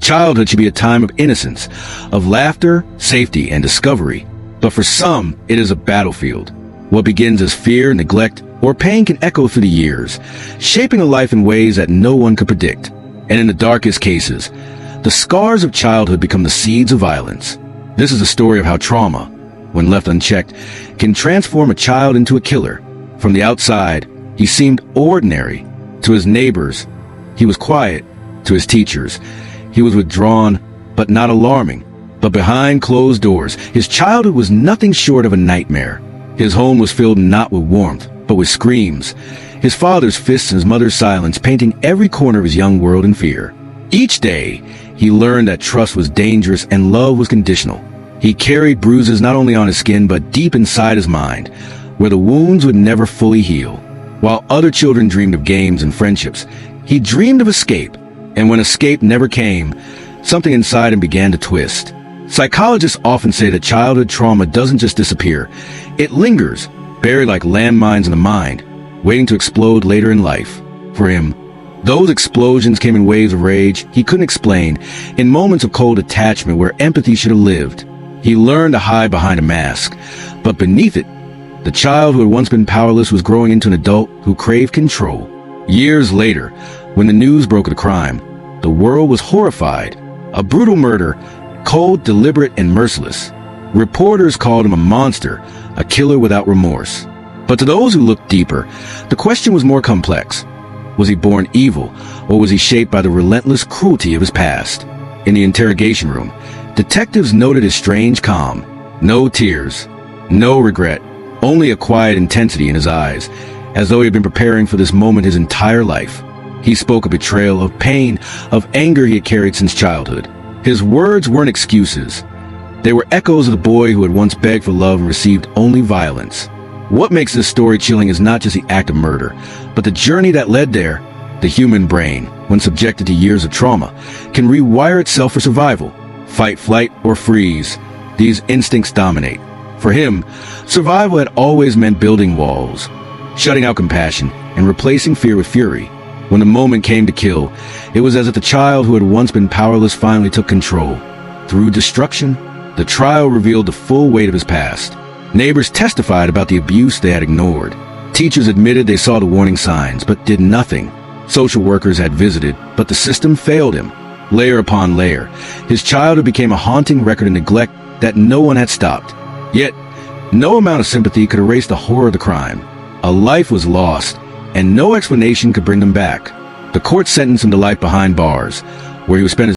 Childhood should be a time of innocence, of laughter, safety, and discovery. But for some, it is a battlefield. What begins as fear, neglect, or pain can echo through the years, shaping a life in ways that no one could predict. And in the darkest cases, the scars of childhood become the seeds of violence. This is a story of how trauma, when left unchecked, can transform a child into a killer. From the outside, he seemed ordinary. To his neighbors, he was quiet. To his teachers, he was withdrawn, but not alarming. But behind closed doors, his childhood was nothing short of a nightmare. His home was filled not with warmth, but with screams. His father's fists and his mother's silence painting every corner of his young world in fear. Each day, he learned that trust was dangerous and love was conditional. He carried bruises not only on his skin, but deep inside his mind, where the wounds would never fully heal. While other children dreamed of games and friendships, he dreamed of escape. And when escape never came, something inside him began to twist. Psychologists often say that childhood trauma doesn't just disappear. It lingers, buried like landmines in the mind, waiting to explode later in life. For him, those explosions came in waves of rage he couldn't explain, in moments of cold attachment where empathy should have lived. He learned to hide behind a mask, but beneath it, the child who had once been powerless was growing into an adult who craved control. Years later, when the news broke of the crime, the world was horrified. A brutal murder, cold, deliberate, and merciless. Reporters called him a monster, a killer without remorse. But to those who looked deeper, the question was more complex. Was he born evil, or was he shaped by the relentless cruelty of his past? In the interrogation room, detectives noted his strange calm. No tears, no regret, only a quiet intensity in his eyes, as though he had been preparing for this moment his entire life. He spoke of betrayal, of pain, of anger he had carried since childhood. His words weren't excuses. They were echoes of the boy who had once begged for love and received only violence. What makes this story chilling is not just the act of murder, but the journey that led there. The human brain, when subjected to years of trauma, can rewire itself for survival. Fight, flight, or freeze. These instincts dominate. For him, survival had always meant building walls, shutting out compassion, and replacing fear with fury. When the moment came to kill, it was as if the child who had once been powerless finally took control. Through destruction, the trial revealed the full weight of his past. Neighbors testified about the abuse they had ignored. Teachers admitted they saw the warning signs, but did nothing. Social workers had visited, but the system failed him. Layer upon layer, his childhood became a haunting record of neglect that no one had stopped. Yet, no amount of sympathy could erase the horror of the crime. A life was lost, and no explanation could bring them back. The court sentenced him to life behind bars, where he would spend his